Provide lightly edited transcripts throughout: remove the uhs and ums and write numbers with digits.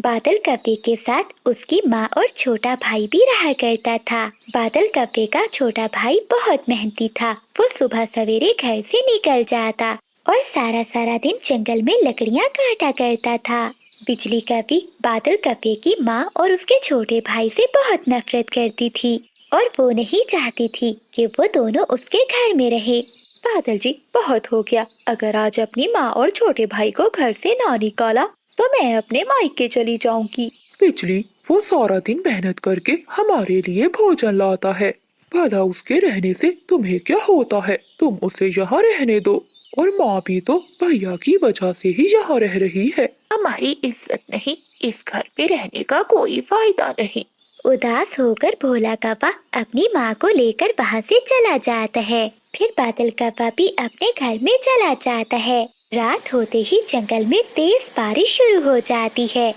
बादल कप्पे के साथ उसकी माँ और छोटा भाई भी रहा करता था। बादल कप्पे का छोटा भाई बहुत मेहनती था। वो सुबह सवेरे घर से निकल जाता और सारा सारा दिन जंगल में लकड़ियाँ काटा करता था। बिजली कभी बादल कप्पे की माँ और उसके छोटे भाई से बहुत नफरत करती थी और वो नहीं चाहती थी कि वो दोनों उसके घर में रहे। बादल जी, बहुत हो गया। अगर आज अपनी माँ और छोटे भाई को घर से ना निकाला तो मैं अपने मायके चली जाऊंगी। बिजली, वो सारा दिन मेहनत करके हमारे लिए भोजन लाता है। भला उसके रहने से तुम्हें क्या होता है? तुम उसे यहाँ रहने दो। और माँ भी तो भैया की वजह से ही यहाँ रह रही है। हमारी इज्जत नहीं, इस घर पे रहने का कोई फायदा नहीं। उदास होकर भोला कौवा अपनी माँ को लेकर वहाँ से चला जाता है। फिर बादल कौवा भी अपने घर में चला जाता है। रात होते ही जंगल में तेज बारिश शुरू हो जाती है।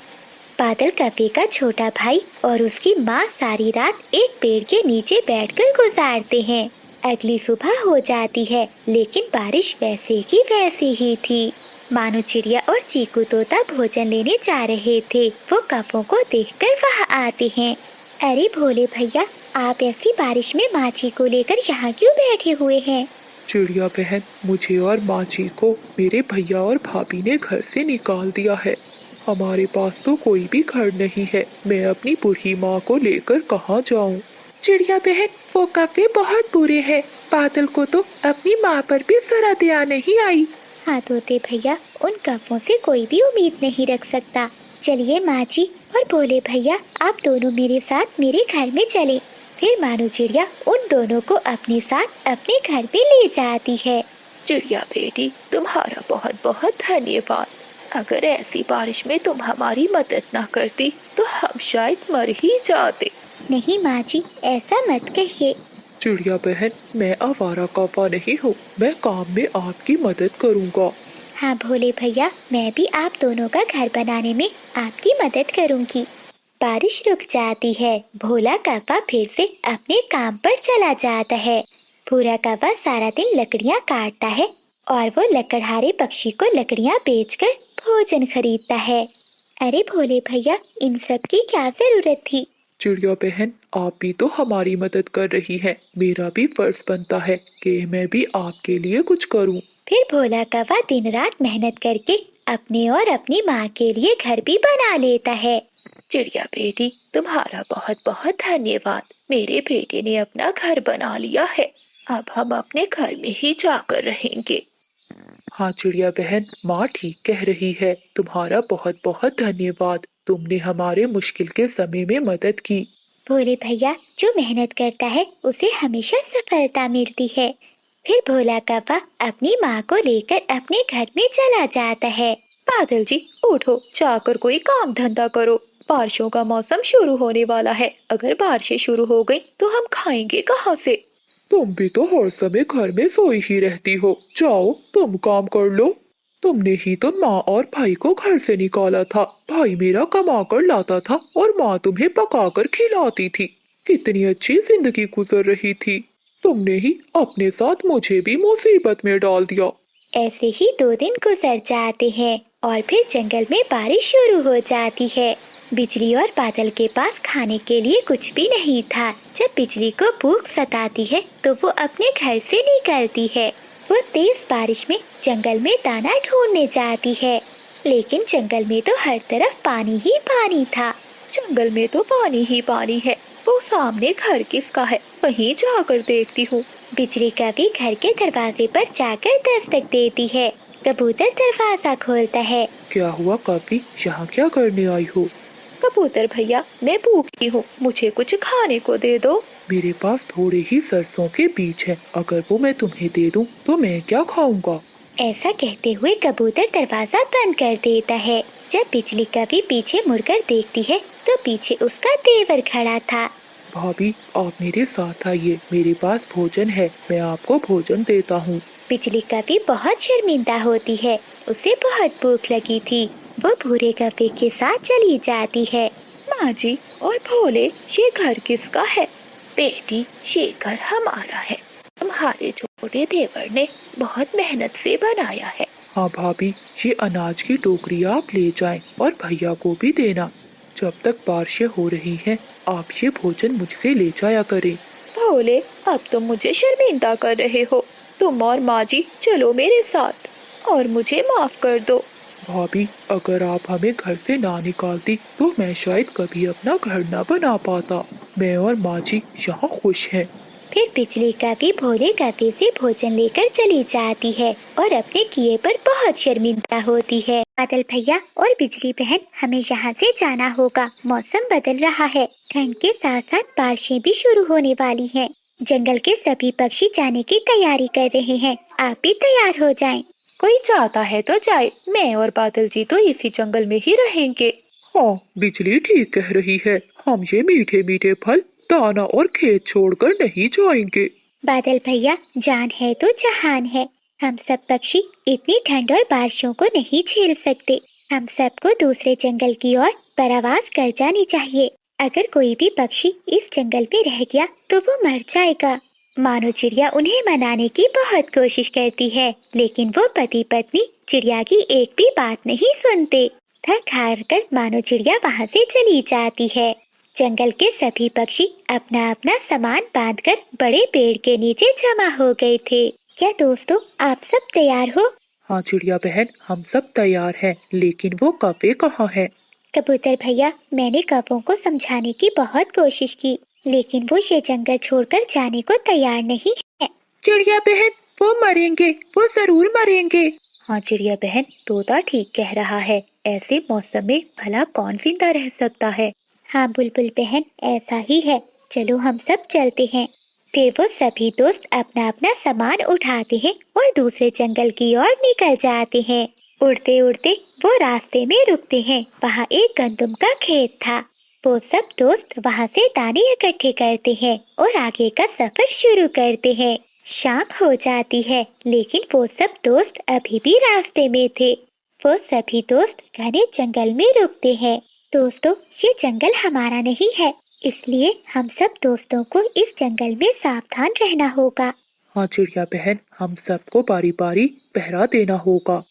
बादल कौवे का छोटा भाई और उसकी माँ सारी रात एक पेड़ के नीचे बैठकर गुजारते हैं। अगली सुबह हो जाती है, लेकिन बारिश वैसे की वैसी ही थी। मानो चिड़िया और चीकू तोता भोजन लेने जा रहे थे। वो कौवों को देखकर वहाँ आते हैं। अरे भोले भैया, आप ऐसी बारिश में माची को लेकर यहाँ क्यों बैठे हुए हैं? चिड़िया बहन, मुझे और माची को मेरे भैया और भाभी ने घर से निकाल दिया है। हमारे पास तो कोई भी घर नहीं है। मैं अपनी बूढ़ी माँ को लेकर कहाँ जाऊँ? चिड़िया बहन, वो कौवे बहुत बुरे हैं। बादल को तो अपनी माँ पर भी जरा दया नहीं आई। हाँ तोते भैया, उन कौवों से कोई भी उम्मीद नहीं रख सकता। चलिए माची और भोले भैया, आप दोनों मेरे साथ मेरे घर में चले। फिर मानो चिड़िया उन दोनों को अपने साथ अपने घर पे ले जाती है। चिड़िया बेटी, तुम्हारा बहुत बहुत धन्यवाद। अगर ऐसी बारिश में तुम हमारी मदद न करती तो हम शायद मर ही जाते। नहीं माची, ऐसा मत कहिए। चिड़िया बहन, मैं आवारा कौवा नहीं हूँ। मैं काम में आपकी मदद करूँगा। हाँ भोले भैया, मैं भी आप दोनों का घर बनाने में आपकी मदद करूँगी। बारिश रुक जाती है। भोला कौवा फिर से अपने काम पर चला जाता है। भूरा कौवा सारा दिन लकड़ियाँ काटता है और वो लकड़हारे पक्षी को लकड़ियाँ बेचकर भोजन खरीदता है। अरे भोले भैया, इन सब की क्या जरूरत थी? चिड़िया बहन, आप भी तो हमारी मदद कर रही हैं। मेरा भी फर्ज बनता है कि मैं भी आपके लिए कुछ करूं। फिर भोला कौवा दिन रात मेहनत करके अपने और अपनी माँ के लिए घर भी बना लेता है। चिड़िया बेटी, तुम्हारा बहुत बहुत धन्यवाद। मेरे बेटे ने अपना घर बना लिया है। अब हम अपने घर में ही जाकर रहेंगे। हाँ चिड़िया बहन, माँ ठीक कह रही है। तुम्हारा बहुत बहुत धन्यवाद। तुमने हमारे मुश्किल के समय में मदद की। भोले भैया, जो मेहनत करता है उसे हमेशा सफलता मिलती है। फिर भोला कौवा अपनी माँ को लेकर अपने घर में चला जाता है। बादल जी, उठो, जाकर कोई काम धंधा करो। बारिशों का मौसम शुरू होने वाला है। अगर बारिशें शुरू हो गई तो हम खाएंगे कहाँ से? तुम भी तो हर समय घर में सोई ही रहती हो। जाओ, तुम काम कर लो। तुमने ही तो माँ और भाई को घर से निकाला था। भाई मेरा कमा कर लाता था और माँ तुम्हें पकाकर खिलाती थी। कितनी अच्छी जिंदगी गुजर रही थी। तुमने ही अपने साथ मुझे भी मुसीबत में डाल दिया। ऐसे ही 2 दिन गुजर जाते हैं और फिर जंगल में बारिश शुरू हो जाती है। बिजली और बादल के पास खाने के लिए कुछ भी नहीं था। जब बिजली को भूख सताती है तो वो अपने घर से निकलती है। वो तेज बारिश में जंगल में दाना ढूंढने जाती है, लेकिन जंगल में तो हर तरफ पानी ही पानी था। जंगल में तो पानी ही पानी है। वो सामने घर किसका है? वहीं जाकर देखती हूँ। बिजली कभी घर के दरवाजे पर जाकर दस्तक देती है। कबूतर दरवाजा खोलता है। क्या हुआ कभी? यहाँ क्या करने आई हो? कबूतर भैया, मैं भूखी हूँ, मुझे कुछ खाने को दे दो। मेरे पास थोड़े ही सरसों के बीज हैं। अगर वो मैं तुम्हें दे दूं तो मैं क्या खाऊंगा? ऐसा कहते हुए कबूतर दरवाजा बंद कर देता है। जब बिजली कभी पीछे मुड़कर देखती है तो पीछे उसका देवर खड़ा था। भाभी, आप मेरे साथ आइए। मेरे पास भोजन है, मैं आपको भोजन देता हूँ। बिजली कभी बहुत शर्मिंदा होती है। उसे बहुत भूख लगी थी। वो भूरे कौवे के साथ चली जाती है। माँ जी और भोले, ये घर किसका है? बेटी, ये घर हमारा है। हमारे छोटे देवर ने बहुत मेहनत से बनाया है। हाँ भाभी, ये अनाज की टोकरी आप ले जाएं और भैया को भी देना। जब तक बारिशें हो रही हैं, आप ये भोजन मुझसे ले जाया करें। भोले, अब तुम मुझे शर्मिंदा कर रहे हो। तुम और माँ जी चलो मेरे साथ और मुझे माफ कर दो। भाभी, अगर आप हमें घर से ना निकालती तो मैं शायद कभी अपना घर ना बना पाता। मैं और माँ जी यहाँ खुश हैं। फिर बिजली का भी भोले कपे से भोजन लेकर चली जाती है और अपने किए पर बहुत शर्मिंदा होती है। बादल भैया और बिजली बहन, हमें यहाँ से जाना होगा। मौसम बदल रहा है, ठंड के साथ साथ बारिशें भी शुरू होने वाली हैं। जंगल के सभी पक्षी जाने की तैयारी कर रहे हैं, आप भी तैयार हो जाएं। कोई चाहता है तो जाए, मैं और बादल जी तो इसी जंगल में ही रहेंगे। हाँ, बिजली ठीक कह रही है। हम ये मीठे मीठे फल, दाना और खेत छोड़कर नहीं जाएंगे। बादल भैया, जान है तो जहान है। हम सब पक्षी इतनी ठंड और बारिशों को नहीं झेल सकते। हम सबको दूसरे जंगल की ओर परवास कर जानी चाहिए। अगर कोई भी पक्षी इस जंगल में रह गया तो वो मर जाएगा। मानो चिड़िया उन्हें मनाने की बहुत कोशिश करती है, लेकिन वो पति पत्नी चिड़िया की एक भी बात नहीं सुनते। थक हार कर मानो चिड़िया वहाँ से चली जाती है। जंगल के सभी पक्षी अपना अपना सामान बांधकर बड़े पेड़ के नीचे जमा हो गए थे। क्या दोस्तों, आप सब तैयार हो? हाँ चिड़िया बहन, हम सब तैयार हैं, लेकिन वो कौवे कहाँ हैं? कबूतर भैया, मैंने कौवों को समझाने की बहुत कोशिश की, लेकिन वो ये जंगल छोड़कर जाने को तैयार नहीं है। चिड़िया बहन, वो मरेंगे, वो जरूर मरेंगे। हाँ चिड़िया बहन, तोता ठीक कह रहा है। ऐसे मौसम में भला कौन जिंदा रह सकता है। हाँ बुलबुल बहन, ऐसा ही है। चलो हम सब चलते हैं। फिर वो सभी दोस्त अपना अपना सामान उठाते हैं और दूसरे जंगल की ओर निकल जाते हैं। उड़ते उड़ते वो रास्ते में रुकते हैं। वहाँ एक गंदम का खेत था। वो सब दोस्त वहाँ से दाने इकट्ठे करते हैं और आगे का सफर शुरू करते हैं। शाम हो जाती है, लेकिन वो सब दोस्त अभी भी रास्ते में थे। वो सभी दोस्त घने जंगल में रुकते हैं। दोस्तों, ये जंगल हमारा नहीं है, इसलिए हम सब दोस्तों को इस जंगल में सावधान रहना होगा। हाँ चिड़िया बहन, हम सबको बारी बारी पहरा देना होगा।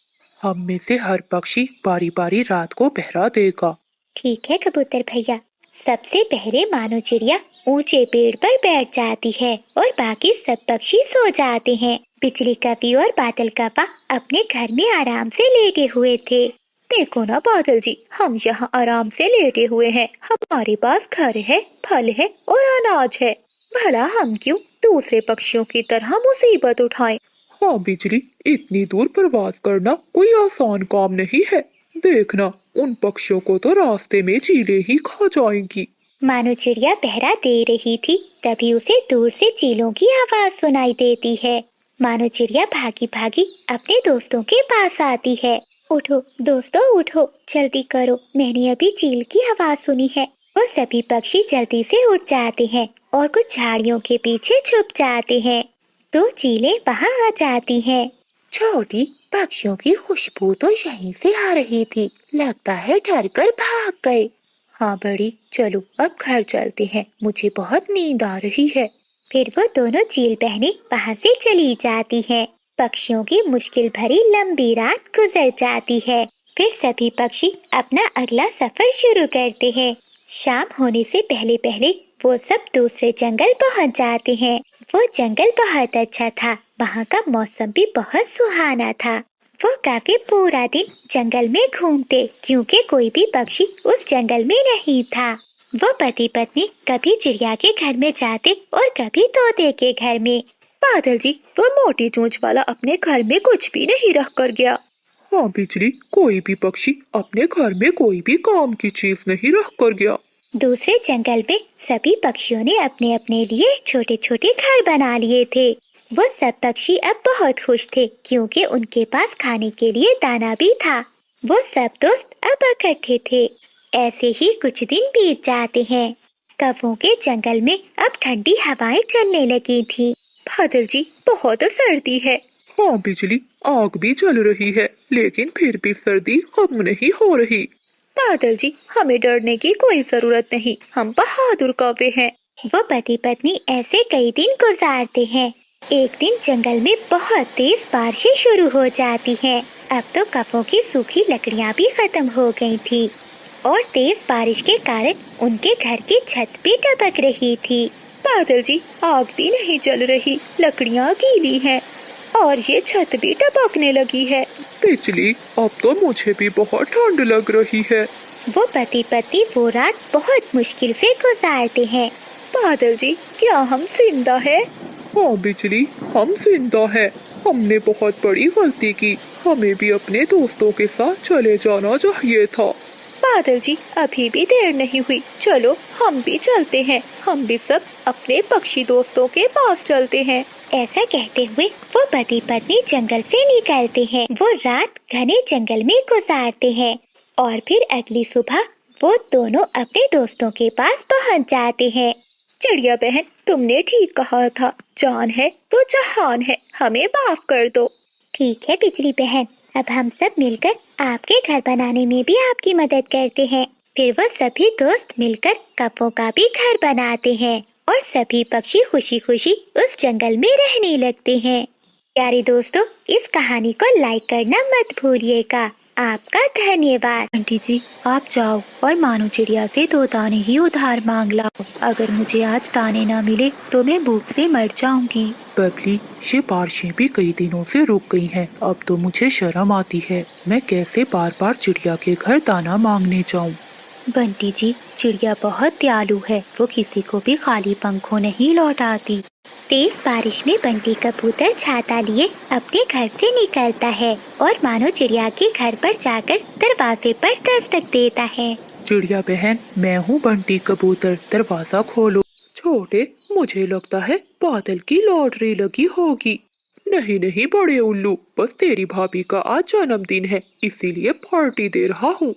हम में से हर पक्षी बारी बारी रात को पहरा देगा। ठीक है कबूतर भैया। सबसे पहले मानो चिड़िया ऊंचे पेड़ पर बैठ जाती है और बाकी सब पक्षी सो जाते हैं। बिजली कवि और बादल कव्वा अपने घर में आराम से लेटे हुए थे। देखो ना बादल जी, हम यहाँ आराम से लेटे हुए हैं। हमारे पास घर है, फल है और अनाज है। भला हम क्यों दूसरे पक्षियों की तरह मुसीबत उठाएं? हाँ बिजली, इतनी दूर प्रवास करना कोई आसान काम नहीं है। देखना, उन पक्षियों को तो रास्ते में चीलें ही खा जाएंगी। मानो चिड़िया पहरा दे रही थी, तभी उसे दूर से चीलों की आवाज सुनाई देती है। मानो चिड़िया भागी भागी अपने दोस्तों के पास आती है। उठो दोस्तों, उठो, जल्दी करो, मैंने अभी चील की आवाज सुनी है। वो सभी पक्षी जल्दी से उठ जाते हैं और कुछ झाड़ियों के पीछे छुप जाते हैं। दो चीलें वहाँ आ जाती हैं। छोटी, पक्षियों की खुशबू तो यहीं से आ रही थी। लगता है डर कर भाग गए। हाँ बड़ी, चलो अब घर चलते हैं, मुझे बहुत नींद आ रही है। फिर वो दोनों चील बहनें वहाँ से चली जाती हैं। पक्षियों की मुश्किल भरी लंबी रात गुजर जाती है। फिर सभी पक्षी अपना अगला सफर शुरू करते हैं। शाम होने से पहले पहले वो सब दूसरे जंगल पहुँच जाते हैं। वो जंगल बहुत अच्छा था, वहाँ का मौसम भी बहुत सुहाना था। वो काफी पूरा दिन जंगल में घूमते, क्योंकि कोई भी पक्षी उस जंगल में नहीं था। वो पति पत्नी कभी चिड़िया के घर में जाते और कभी तोते के घर में। बादल जी, वो मोटी चोंच वाला अपने घर में कुछ भी नहीं रख कर गया। हाँ बिजली, कोई भी पक्षी अपने घर में कोई भी काम की चीज नहीं रख कर गया। दूसरे जंगल में सभी पक्षियों ने अपने अपने लिए छोटे छोटे घर बना लिए थे। वो सब पक्षी अब बहुत खुश थे, क्योंकि उनके पास खाने के लिए दाना भी था। वो सब दोस्त अब इकट्ठे थे। ऐसे ही कुछ दिन बीत जाते हैं। कौवों के जंगल में अब ठंडी हवाएं चलने लगी थी। बादल जी, बहुत सर्दी है। हाँ बिजली, आग भी जल रही है, लेकिन फिर भी सर्दी कम नहीं हो रही। बादल जी, हमें डरने की कोई जरूरत नहीं, हम बहादुर कौवे हैं। वो पति पत्नी ऐसे कई दिन गुजारते हैं। एक दिन जंगल में बहुत तेज बारिशें शुरू हो जाती हैं। अब तो कपों की सूखी लकड़ियां भी खत्म हो गई थी और तेज बारिश के कारण उनके घर की छत भी टपक रही थी। बादल जी, आग भी नहीं जल रही, लकड़ियाँ गीली हैं और ये छत भी टपकने लगी है। बिजली, अब तो मुझे भी बहुत ठंड लग रही है। वो पति पत्नी वो रात बहुत मुश्किल से गुजारते हैं। बादल जी, क्या हम जिंदा है? हाँ बिजली, हम जिंदा है। हमने बहुत बड़ी गलती की, हमें भी अपने दोस्तों के साथ चले जाना चाहिए था। बादल जी, अभी भी देर नहीं हुई, चलो हम भी चलते हैं। हम भी सब अपने पक्षी दोस्तों के पास चलते हैं। ऐसा कहते हुए वो पति पत्नी जंगल से निकलते हैं। वो रात घने जंगल में गुजारते हैं और फिर अगली सुबह वो दोनों अपने दोस्तों के पास पहुंच जाते हैं। चिड़िया बहन, तुमने ठीक कहा था, जान है तो जहान है, हमें माफ कर दो। ठीक है बिजली बहन, अब हम सब मिलकर आपके घर बनाने में भी आपकी मदद करते हैं। फिर वो सभी दोस्त मिलकर कपों का भी घर बनाते हैं और सभी पक्षी खुशी खुशी उस जंगल में रहने लगते हैं। प्यारे दोस्तों, इस कहानी को लाइक करना मत भूलिएगा। आपका धन्यवाद। आंटी जी, आप जाओ और मानो चिड़िया से 2 दाने ही उधार मांग लाओ। अगर मुझे आज दाने ना मिले तो मैं भूख से मर जाऊंगी। बबली, ये बारिशें भी कई दिनों से रुक गई हैं। अब तो मुझे शर्म आती है, मैं कैसे बार बार चिड़िया के घर दाना मांगने जाऊं। बंटी जी, चिड़िया बहुत दयालु है, वो किसी को भी खाली पंखों नहीं लौटाती। तेज बारिश में बंटी कबूतर छाता लिए अपने घर से निकलता है और मानो चिड़िया के घर पर जाकर दरवाजे पर दस्तक देता है। चिड़िया बहन, मैं हूँ बंटी कबूतर, दरवाजा खोलो। छोटे, मुझे लगता है बादल की लॉटरी लगी होगी। नहीं नहीं बड़े उल्लू, बस तेरी भाभी का आज जन्मदिन है, इसीलिए पार्टी दे रहा हूँ।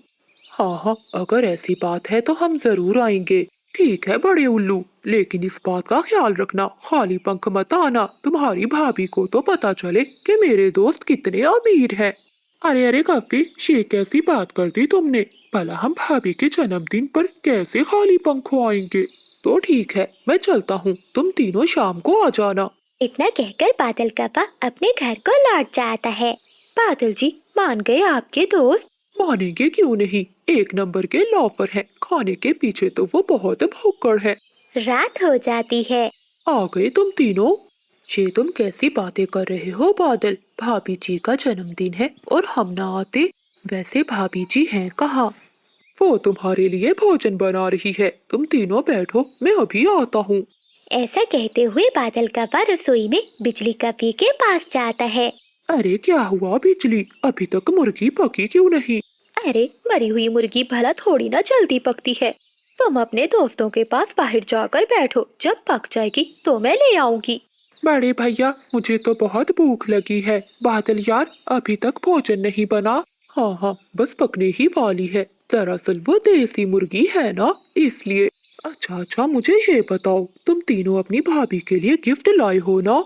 हाँ हाँ, अगर ऐसी बात है तो हम जरूर आएंगे। ठीक है बड़े उल्लू, लेकिन इस बात का ख्याल रखना, खाली पंख मत आना। तुम्हारी भाभी को तो पता चले कि मेरे दोस्त कितने अमीर हैं। अरे अरे काकी, ये कैसी बात कर दी तुमने? भला हम भाभी के जन्मदिन पर कैसे खाली पंखों आएंगे? तो ठीक है, मैं चलता हूँ, तुम तीनों शाम को आ जाना। इतना कहकर बादल कप्पा अपने घर को लौट जाता है। बादल जी, मान गए आपके दोस्त? मानेंगे क्यों नहीं, 1 नंबर के लॉफर हैं। खाने के पीछे तो वो बहुत भुक्कड़ है। रात हो जाती है। आ गए तुम तीनों? ये तुम कैसी बातें कर रहे हो बादल? भाभी जी का जन्मदिन है और हम ना आते? वैसे भाभी जी हैं कहाँ? वो तुम्हारे लिए भोजन बना रही है, तुम तीनों बैठो, मैं अभी आता हूँ। ऐसा कहते हुए बादल कप्पा रसोई में बिजली कप्पी के पास जाता है। अरे क्या हुआ बिजली, अभी तक मुर्गी पकी क्यों नहीं? अरे, मरी हुई मुर्गी भला थोड़ी ना जल्दी पकती है। तुम अपने दोस्तों के पास बाहर जाकर बैठो, जब पक जाएगी तो मैं ले आऊंगी। बड़े भैया, मुझे तो बहुत भूख लगी है। बादल यार, अभी तक भोजन नहीं बना। हाँ हाँ, बस पकने ही वाली है। दरअसल वो देसी मुर्गी है ना, इसलिए। अच्छा अच्छा, मुझे ये बताओ, तुम तीनों अपनी भाभी के लिए गिफ्ट लाए हो ना?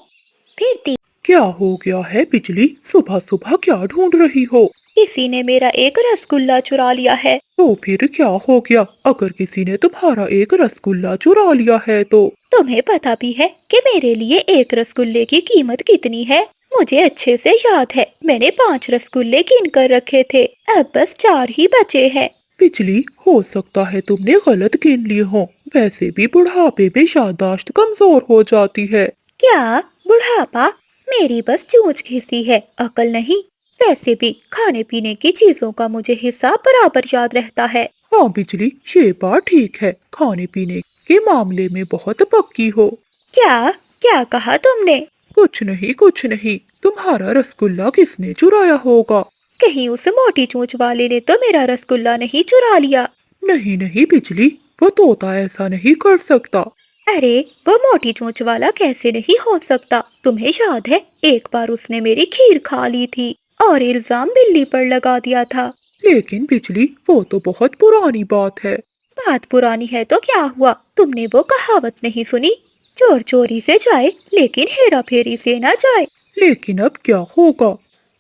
फिर क्या हो गया है बिजली, सुबह सुबह क्या ढूंढ रही हो? किसी ने मेरा एक रसगुल्ला चुरा लिया है। तो फिर क्या हो गया? अगर किसी ने तुम्हारा एक रसगुल्ला चुरा लिया है तो? तुम्हें पता भी है कि मेरे लिए एक रसगुल्ले की कीमत कितनी है? मुझे अच्छे से याद है, मैंने 5 रसगुल्ले गिन कर रखे थे, अब बस 4 ही बचे हैं। बिजली, हो सकता है तुमने गलत गिन लिए हो। वैसे भी बुढ़ापे में याददाश्त कमजोर हो जाती है। क्या बुढ़ापा? मेरी बस चोंच घिसी है, अकल नहीं। वैसे भी खाने पीने की चीजों का मुझे हिसाब बराबर याद रहता है। हाँ बिजली, ये बात ठीक है, खाने पीने के मामले में बहुत पक्की हो। क्या क्या कहा तुमने? कुछ नहीं कुछ नहीं, तुम्हारा रसगुल्ला किसने चुराया होगा? कहीं उस मोटी चोंच वाले ने तो मेरा रसगुल्ला नहीं चुरा लिया? नहीं नहीं बिजली, वो तोता ऐसा नहीं कर सकता। अरे, वो मोटी चोंच वाला कैसे नहीं हो सकता? तुम्हें याद है, एक बार उसने मेरी खीर खा ली थी और इल्जाम बिल्ली पर लगा दिया था। लेकिन बिजली, वो तो बहुत पुरानी बात है। बात पुरानी है तो क्या हुआ? तुमने वो कहावत नहीं सुनी? चोर चोरी से जाए लेकिन हेरा फेरी से ना जाए। लेकिन अब क्या होगा?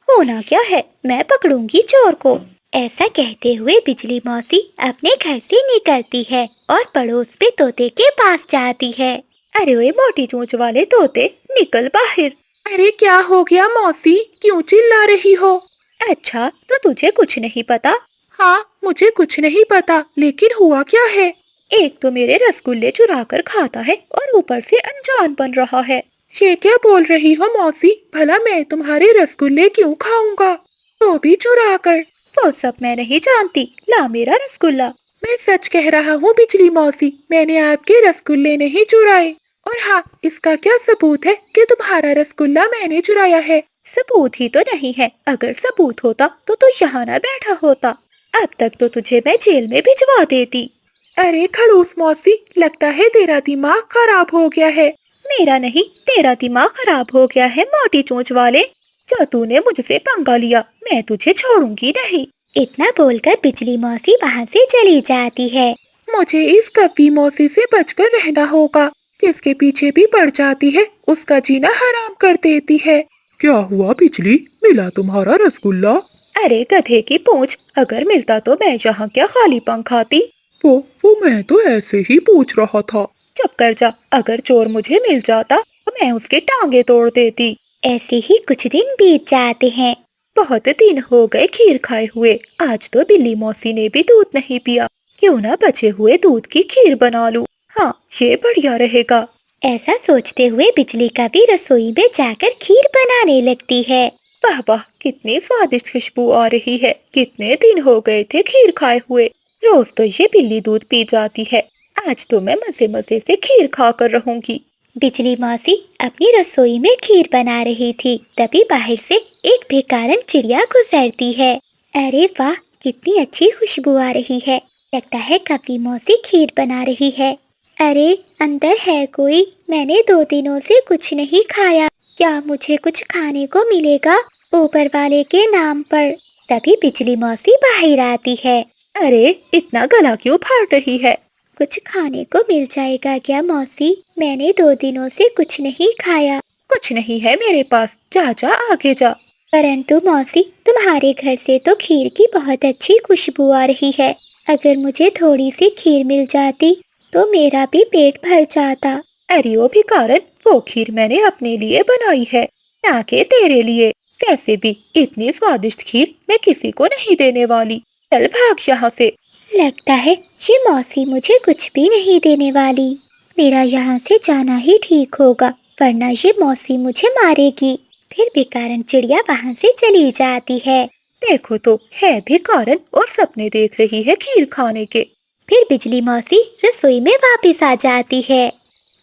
होना क्या है, मैं पकड़ूंगी चोर को। ऐसा कहते हुए बिजली मौसी अपने घर से निकलती है और पड़ोस पे तोते के पास जाती है। अरे ओए मोटी चोंच वाले तोते, निकल बाहर। अरे क्या हो गया मौसी, क्यों चिल्ला रही हो? अच्छा, तो तुझे कुछ नहीं पता? हाँ, मुझे कुछ नहीं पता, लेकिन हुआ क्या है? एक तो मेरे रसगुल्ले चुरा कर खाता है और ऊपर से अनजान बन रहा है। ये क्या बोल रही हो मौसी, भला मैं तुम्हारे रसगुल्ले क्यों खाऊंगा, तो भी चुरा कर? वो सब मैं नहीं जानती, ला मेरा रसगुल्ला। मैं सच कह रहा हूँ बिजली मौसी, मैंने आपके रसगुल्ले नहीं चुराए। और हाँ, इसका क्या सबूत है कि तुम्हारा रसगुल्ला मैंने चुराया है? सबूत ही तो नहीं है, अगर सबूत होता तो तू यहाँ ना बैठा होता। अब तक तो तुझे मैं जेल में भिजवा देती। अरे खड़ूस मौसी, लगता है तेरा दिमाग खराब हो गया है। मेरा नहीं, तेरा दिमाग खराब हो गया है मोटी चोंच वाले। जो तूने मुझसे पंगा लिया, मैं तुझे छोड़ूंगी नहीं। इतना बोलकर बिजली मौसी वहाँ से चली जाती है। मुझे इस कपी मौसी से बचकर रहना होगा, जिसके पीछे भी पड़ जाती है उसका जीना हराम कर देती है। क्या हुआ बिजली, मिला तुम्हारा रसगुल्ला? अरे गधे की पूंछ, अगर मिलता तो मैं यहाँ क्या खाली पंख खाती? वो मैं तो ऐसे ही पूछ रहा था। चुप कर जा, अगर चोर मुझे मिल जाता तो मैं उसके टांगे तोड़ देती। ऐसे ही कुछ दिन बीत जाते हैं। बहुत दिन हो गए खीर खाए हुए, आज तो बिल्ली मौसी ने भी दूध नहीं पिया, क्यों ना बचे हुए दूध की खीर बना लूं। हाँ, ये बढ़िया रहेगा। ऐसा सोचते हुए बिजली का भी रसोई में जाकर खीर बनाने लगती है। वाह वाह, कितनी स्वादिष्ट खुशबू आ रही है, कितने दिन हो गए थे खीर खाए हुए। रोज तो ये बिल्ली दूध पी जाती है, आज तो मैं मजे मजे से खीर खा कर रहूंगी। बिजली मौसी अपनी रसोई में खीर बना रही थी, तभी बाहर से एक भिखारन चिड़िया गुजरती है। अरे वाह, कितनी अच्छी खुशबू आ रही है, लगता है कपी मौसी खीर बना रही है। अरे अंदर है कोई, मैंने 2 दिनों से कुछ नहीं खाया, क्या मुझे कुछ खाने को मिलेगा ऊपर वाले के नाम पर? तभी बिजली मौसी बाहर आती है। अरे इतना गला क्यों फाड़ रही है? कुछ खाने को मिल जाएगा क्या मौसी? मैंने 2 दिनों से कुछ नहीं खाया। कुछ नहीं है मेरे पास, जा जा आगे जा। परंतु मौसी, तुम्हारे घर से तो खीर की बहुत अच्छी खुशबू आ रही है, अगर मुझे थोड़ी सी खीर मिल जाती तो मेरा भी पेट भर जाता। अरे ओ भिखारन, वो खीर मैंने अपने लिए बनाई है, ना कि तेरे लिए। वैसे भी इतनी स्वादिष्ट खीर मैं किसी को नहीं देने वाली, चल भाग यहाँ से। लगता है ये मौसी मुझे कुछ भी नहीं देने वाली, मेरा यहाँ से जाना ही ठीक होगा, वरना ये मौसी मुझे मारेगी। फिर भिखारन चिड़िया वहाँ से चली जाती है। देखो तो, है भिखारन और सपने देख रही है खीर खाने के। फिर बिजली मौसी रसोई में वापस आ जाती है।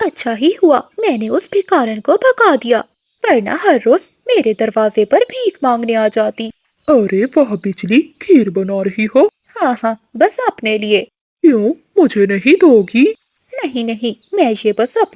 अच्छा ही हुआ मैंने उस भिखारन को भगा दिया, वरना हर रोज मेरे दरवाजे पर भीख मांगने आ जाती। अरे वाह बिजली, खीर बना रही हो? हाँ हाँ, बस अपने लिए। क्यों, मुझे नहीं दोगी? नहीं नहीं, मैं ये बस अपने